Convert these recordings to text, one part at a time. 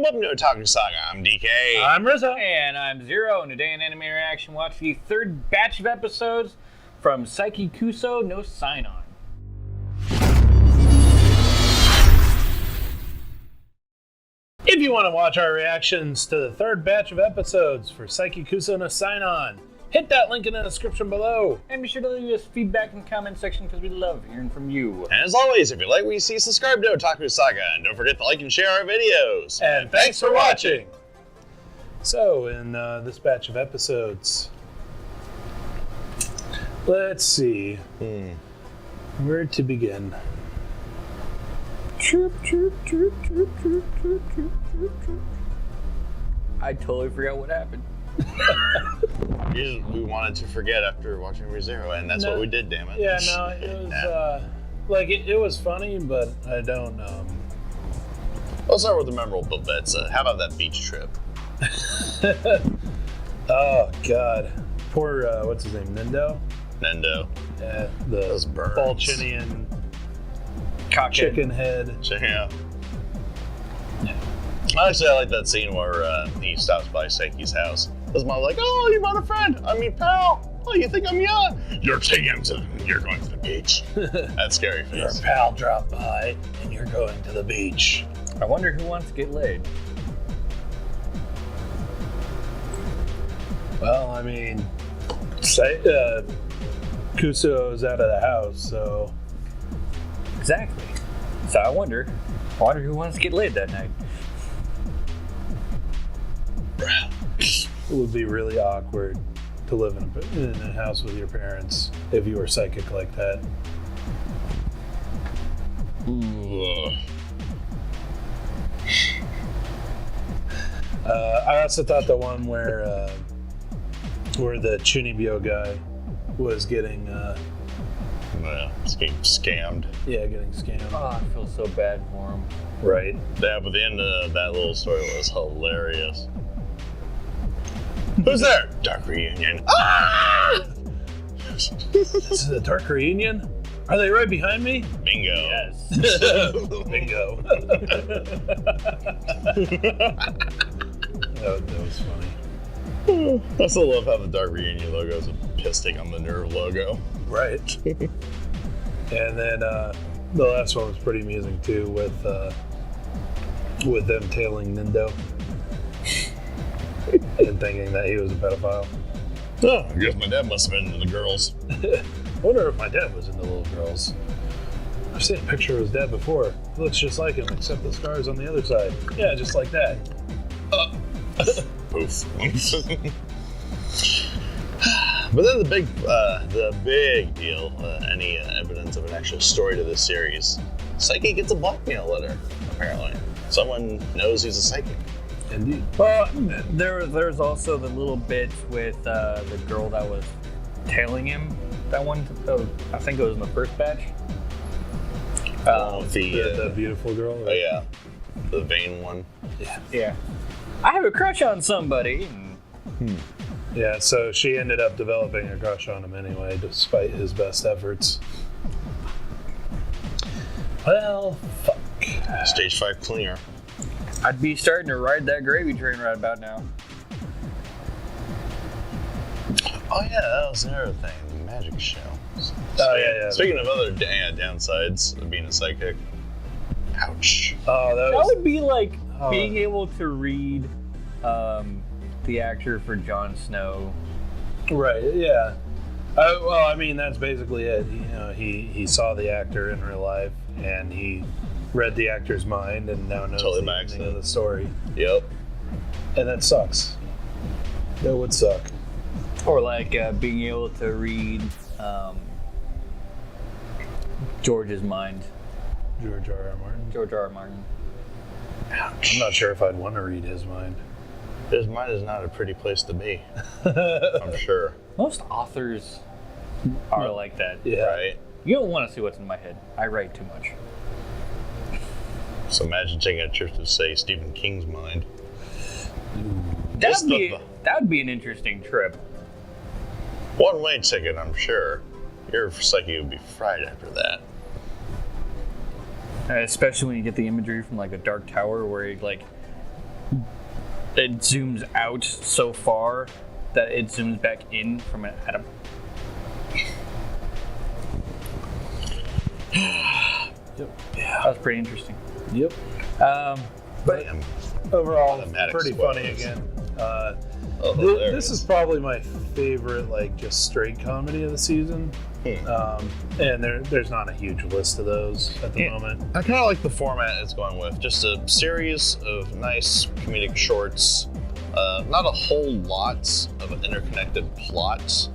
Welcome to Otaku Saga. I'm DK. I'm Rizzo. And I'm Zero, and today in Anime Reaction, watch the third batch of episodes from Saiki Kusuo no Psi Nan. If you want to watch our reactions to the third batch of episodes for Saiki Kusuo no Psi Nan, hit that link in the description below. And be sure to leave us feedback in the comment section because we love hearing from you. And as always, if you like what you see, subscribe to Otaku Saga. And don't forget to like and share our videos. And thanks for watching. So, in this batch of episodes, let's see where to begin. I totally forgot what happened. We wanted to forget after watching ReZero, and that's what we did, damn it. Yeah, no, it was, it was funny, but I don't, Let's start with the memorable bits. How about that beach trip? Oh, God. Poor, what's his name, Nendo? Nendo. Yeah, Those the birds. Balchinian Cockhead. chicken head. Yeah. Actually, I like that scene where he stops by Seiki's house. His mom's like, "Oh, you brought a friend. I mean, pal. Oh, you think I'm young? You're going to the beach." That's scary face. Your pal dropped by, and you're going to the beach. I wonder who wants to get laid. Well, I mean, Kusuo's out of the house, so... Exactly. So I wonder who wants to get laid that night. It would be really awkward to live in a house with your parents if you were psychic like that. I also thought the one where the Chunibyo guy was getting scammed. Yeah, getting scammed. Oh, I feel so bad for him. Right. Yeah, but the end of that little story was hilarious. Who's there? Dark Reunion. Ah! This is a Dark Reunion? Are they right behind me? Bingo. Yes. Bingo. that was funny. I still love how the Dark Reunion logo is a piss take on the NERV logo. Right. And then the last one was pretty amusing too, with them tailing Nendo and thinking that he was a pedophile. Oh, I guess my dad must have been into the girls. I wonder if my dad was into little girls. I've seen a picture of his dad before. He looks just like him, except the scars on the other side. Yeah, just like that. Poof. But then the big deal, any evidence of an actual story to this series, Saiki gets a blackmail letter, apparently. Someone knows he's a psychic. Indeed. Well, there's also the little bit with the girl that was tailing him. That one, I think it was in the first batch. The beautiful girl. Right? Oh yeah, the vain one. Yeah. I have a crush on somebody. Yeah, so she ended up developing a crush on him anyway, despite his best efforts. Well, fuck. Stage 5 cleaner. I'd be starting to ride that gravy train right about now. Oh yeah, that was another thing, the magic show. Oh yeah. Speaking of other downsides of being a psychic, ouch. Oh, that would be like being able to read the actor for Jon Snow. Right. Yeah. Well, I mean, that's basically it. He saw the actor in real life, and he read the actor's mind, and now knows the ending of the story. Yep. And that sucks. That would suck. Or like being able to read George's mind. George R. R. Martin. George R. R. Martin. Ouch. I'm not sure if I'd want to read his mind. His mind is not a pretty place to be. I'm sure. Most authors are like that. Yeah. Right? You don't want to see what's in my head. I write too much. So imagine taking a trip to, say, Stephen King's mind. That would be an interesting trip. One-way ticket, I'm sure. Your psyche would be fried after that. Especially when you get the imagery from like a Dark Tower where it, like it zooms out so far that it zooms back in from an atom. Yep. Yeah, that was pretty interesting. Yep. But overall, pretty funny again. This is probably my favorite, like, just straight comedy of the season. And there's not a huge list of those at the moment. I kind of like the format it's going with. Just a series of nice comedic shorts. Not a whole lot of interconnected plots.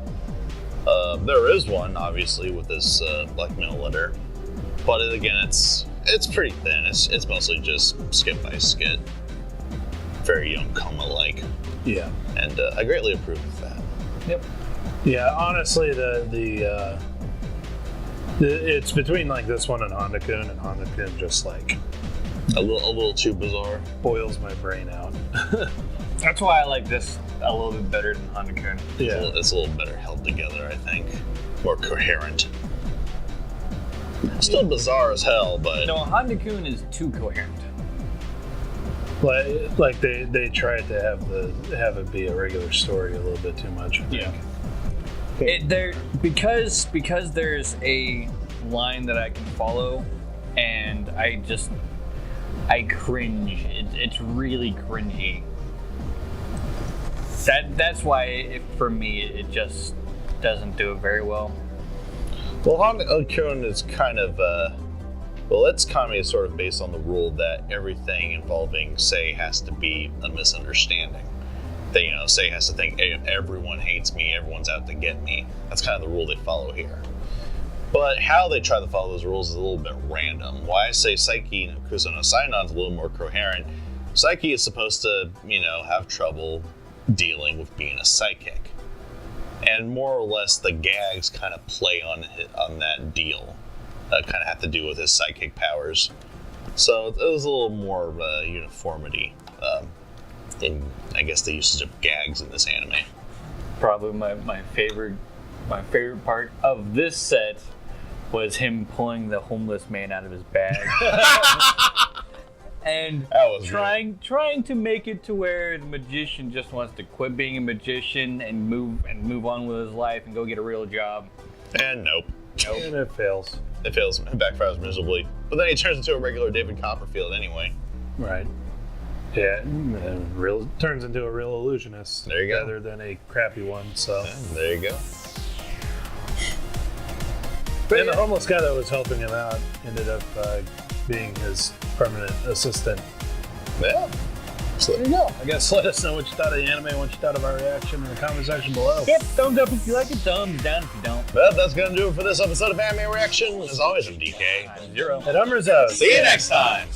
There is one, obviously, with this blackmail letter. But again, it's pretty thin. It's mostly just skit by skit. Very Young Coma-like. Yeah. And I greatly approve of that. Yep. Yeah, honestly, it's between like this one and Honda-kun just like a little too bizarre. Boils my brain out. That's why I like this a little bit better than Honda-kun. Yeah, it's a little better held together, I think. More coherent. Still bizarre as hell, but no, Honda-kun is too coherent. Like they tried to have it be a regular story a little bit too much. I think. Because there's a line that I can follow, and I cringe. It's really cringy. That's why for me it just doesn't do it very well. Well, Honda-kun is kind of its comedy is sort of based on the rule that everything involving Sei has to be a misunderstanding. That, Sei has to think, hey, everyone hates me, everyone's out to get me. That's kind of the rule they follow here. But how they try to follow those rules is a little bit random. Why I say Saiki Kusuo no Psi Nan is a little more coherent. Saiki is supposed to, have trouble dealing with being a psychic. And more or less the gags kind of play on that deal. Kind of have to do with his psychic powers. So it was a little more of a uniformity in, I guess, the usage of gags in this anime. Probably my favorite part of this set was him pulling the homeless man out of his bag. And trying to make it to where the magician just wants to quit being a magician and move on with his life and go get a real job. And nope. And it fails. It fails. It backfires miserably. But then he turns into a regular David Copperfield anyway. Right. Yeah, and turns into a real illusionist. There you go. Rather than a crappy one. So there you go. And the homeless guy that was helping him out ended up being his permanent assistant. Yeah. So there you go. I guess let us know what you thought of the anime, what you thought of our reaction in the comment section below. Yep, thumbs up if you like it, thumbs down if you don't. Well, that's going to do it for this episode of Anime Reaction. As always, I'm DK. I'm Zero. And I'm Rizzo. See you next time.